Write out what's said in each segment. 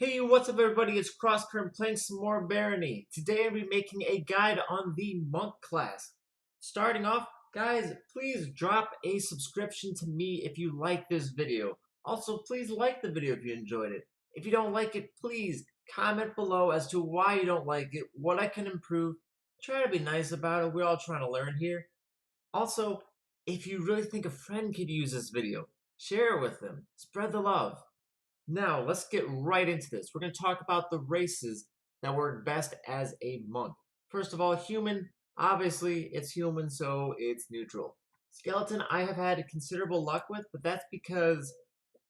Hey, what's up everybody? It's Crosscurrent playing some more Barony. Today I'll be making a guide on the Monk class. Starting off, guys, please drop a subscription to me if you like this video. Also, please like the video if you enjoyed it. If you don't like it, please comment below as to why you don't like it, what I can improve. Try to be nice about it. We're all trying to learn here. Also, if you really think a friend could use this video, share it with them. Spread the love. Now, let's get right into this. We're going to talk about the races that work best as a monk. First of all, human. Obviously, it's human, so it's neutral. Skeleton, I have had considerable luck with, but that's because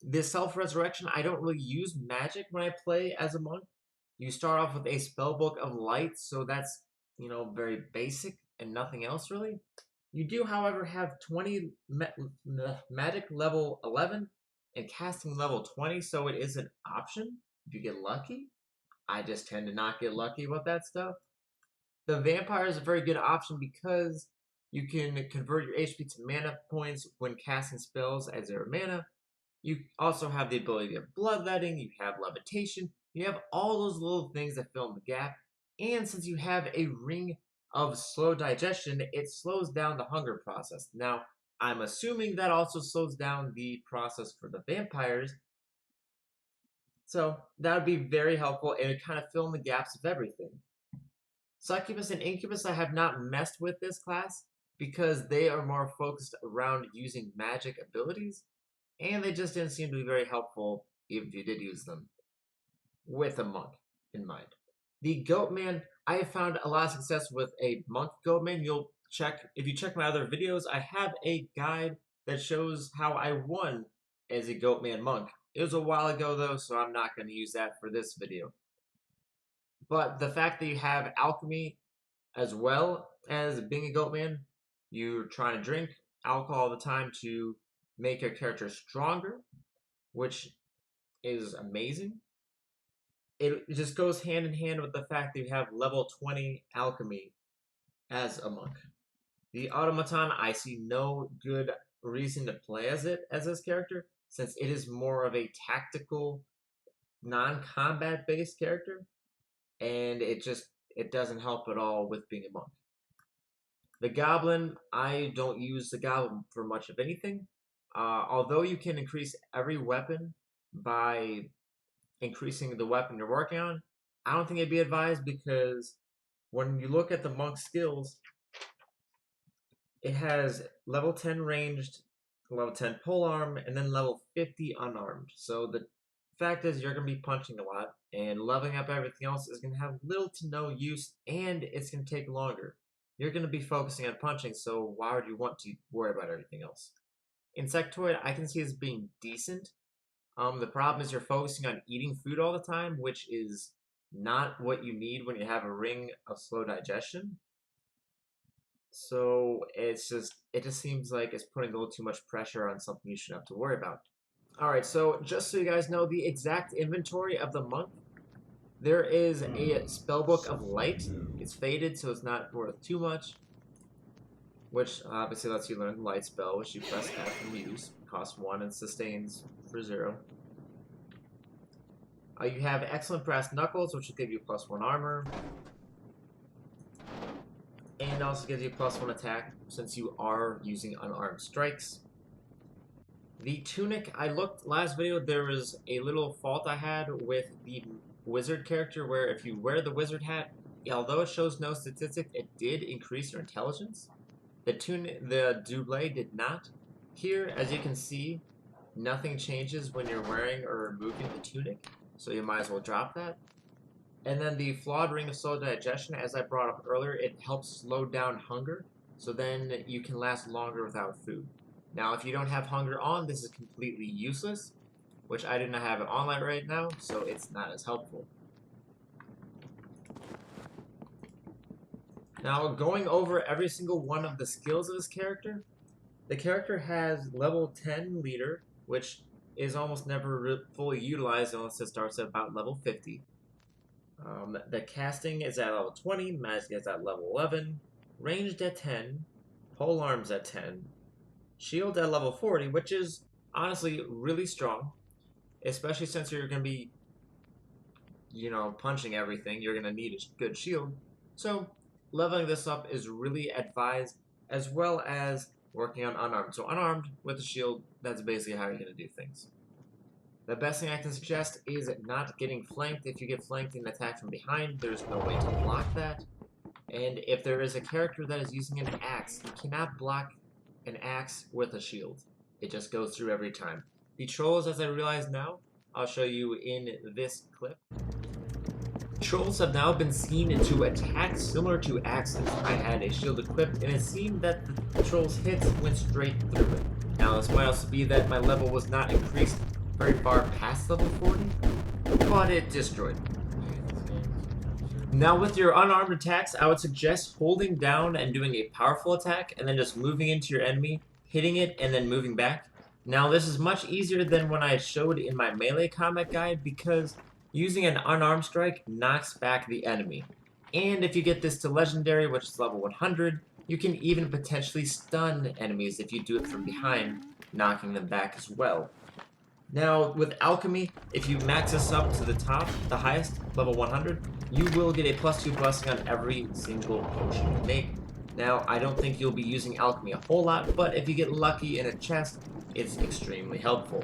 this self-resurrection, I don't really use magic when I play as a monk. You start off with a spellbook of light, so that's, very basic and nothing else really. You do, however, have 20 magic level 11 and casting level 20, so it is an option if you get lucky. I just tend to not get lucky with that stuff. The vampire is a very good option because you can convert your HP to mana points when casting spells as their mana. You also have the ability of bloodletting, you have levitation, you have all those little things that fill in the gap. And since you have a ring of slow digestion, it slows down the hunger process. Now, I'm assuming that also slows down the process for the vampires. So that would be very helpful and it kind of fill in the gaps of everything. Succubus and Incubus I have not messed with this class because they are more focused around using magic abilities and they just didn't seem to be very helpful even if you did use them with a monk in mind. The Goatman, I have found a lot of success with a monk Goatman. If you check my other videos, I have a guide that shows how I won as a Goatman monk. It was a while ago though, so I'm not going to use that for this video. But the fact that you have alchemy as well as being a Goatman, you're trying to drink alcohol all the time to make your character stronger, which is amazing. It just goes hand in hand with the fact that you have level 20 alchemy as a monk. The automaton, I see no good reason to play as this character, since it is more of a tactical, non-combat based character, and it doesn't help at all with being a monk. The Goblin, I don't use the Goblin for much of anything. Although you can increase every weapon by increasing the weapon you're working on, I don't think it'd be advised because when you look at the monk's skills, it has level 10 ranged, level 10 polearm, and then level 50 unarmed. So the fact is you're going to be punching a lot, and leveling up everything else is going to have little to no use, and it's going to take longer. You're going to be focusing on punching, so why would you want to worry about everything else? Insectoid, I can see as being decent. The problem is you're focusing on eating food all the time, which is not what you need when you have a ring of slow digestion. So it just seems like it's putting a little too much pressure on something you shouldn't have to worry about. Alright, so just so you guys know the exact inventory of the monk, there is a spellbook of light. It's faded, so it's not worth too much, which obviously lets you learn the light spell, which you press F and use. Costs 1 and sustains for 0. You have excellent brass knuckles, which will give you +1 armor. And also gives you +1 attack, since you are using unarmed strikes. The Tunic, I looked last video, there was a little fault I had with the wizard character, where if you wear the wizard hat, although it shows no statistic, it did increase your intelligence. The double did not. Here, as you can see, nothing changes when you're wearing or removing the tunic, so you might as well drop that. And then the flawed ring of slow digestion, as I brought up earlier, it helps slow down hunger, so then you can last longer without food. Now, if you don't have hunger on, this is completely useless, which I do not have it on right now, so it's not as helpful. Now, going over every single one of the skills of this character, the character has level 10 leader, which is almost never fully utilized unless it starts at about level 50. The casting is at level 20, magic is at level 11, ranged at 10, polearms at 10, shield at level 40, which is honestly really strong, especially since you're going to be punching everything, you're gonna need a good shield. So leveling this up is really advised, as well as working on unarmed. So unarmed with a shield, that's basically how you're gonna do things. The best thing I can suggest is not getting flanked. If you get flanked and attacked from behind, there's no way to block that. And if there is a character that is using an axe, you cannot block an axe with a shield. It just goes through every time. The trolls, as I realize now, I'll show you in this clip. Trolls have now been seen to attack similar to axes. I had a shield equipped, and it seemed that the troll's hits went straight through it. Now, this might also be that my level was not increased very far past level 40, but it destroyed me. Now, with your unarmed attacks, I would suggest holding down and doing a powerful attack, and then just moving into your enemy, hitting it, and then moving back. Now, this is much easier than when I showed in my melee combat guide, because using an unarmed strike knocks back the enemy. And if you get this to legendary, which is level 100, you can even potentially stun enemies if you do it from behind, knocking them back as well. Now, with alchemy, if you max this up to the top, the highest, level 100, you will get a +2 blessing on every single potion you make. Now, I don't think you'll be using alchemy a whole lot, but if you get lucky in a chest, it's extremely helpful.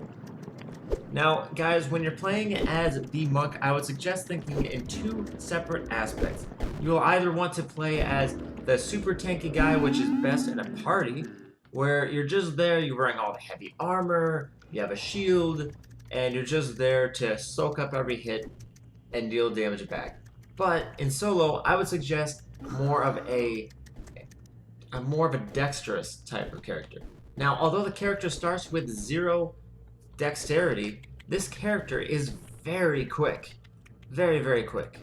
Now, guys, when you're playing as the monk, I would suggest thinking in two separate aspects. You'll either want to play as the super tanky guy, which is best in a party, where you're just there, you're wearing all the heavy armor, you have a shield, and you're just there to soak up every hit and deal damage back. But in solo, I would suggest more of a dexterous type of character. Now, although the character starts with 0 dexterity, this character is very quick. Very, very quick.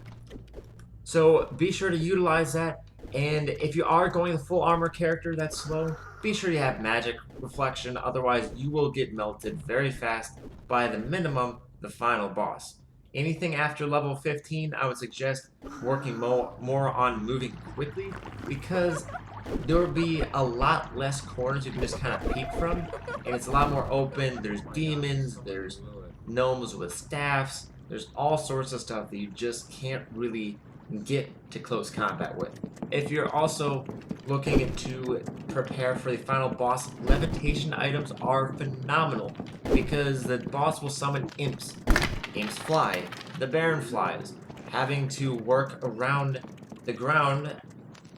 So be sure to utilize that, and if you are going the full armor character that's slow, be sure you have magic reflection, otherwise you will get melted very fast by the minimum, the final boss. Anything after level 15, I would suggest working more on moving quickly, because there will be a lot less corners you can just kind of peek from, and it's a lot more open. There's demons, there's gnomes with staffs, there's all sorts of stuff that you just can't really get to close combat with. If you're also looking to prepare for the final boss, levitation items are phenomenal, because the boss will summon imps. Imps fly, the Baron flies. Having to work around the ground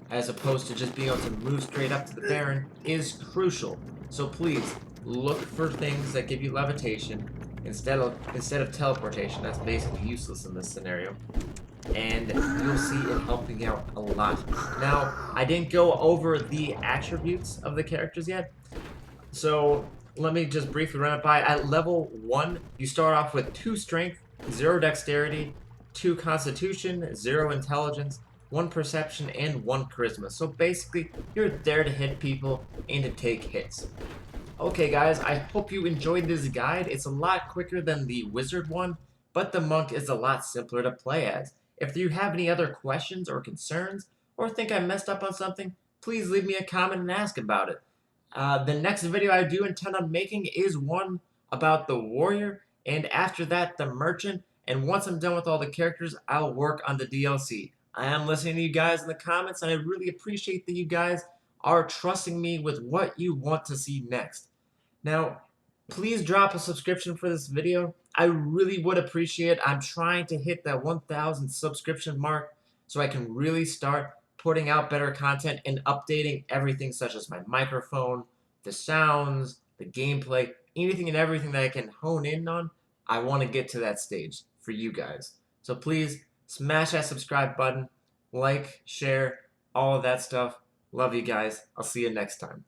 as opposed to just being able to move straight up to the Baron is crucial. So please, look for things that give you levitation instead of teleportation. That's basically useless in this scenario. And you'll see it helping out a lot. Now, I didn't go over the attributes of the characters yet, so let me just briefly run it by. At level 1, you start off with 2 strength, 0 dexterity, 2 constitution, 0 intelligence, 1 perception, and 1 charisma. So basically, you're there to hit people and to take hits. Okay guys, I hope you enjoyed this guide. It's a lot quicker than the wizard one, but the monk is a lot simpler to play as. If you have any other questions or concerns, or think I messed up on something, please leave me a comment and ask about it. The next video I do intend on making is one about the warrior, and after that the merchant, and once I'm done with all the characters, I'll work on the DLC. I am listening to you guys in the comments, and I really appreciate that you guys are trusting me with what you want to see next. Now, please drop a subscription for this video. I really would appreciate it. I'm trying to hit that 1,000 subscription mark so I can really start putting out better content and updating everything, such as my microphone, the sounds, the gameplay, anything and everything that I can hone in on. I want to get to that stage for you guys. So please smash that subscribe button, like, share, all of that stuff. Love you guys. I'll see you next time.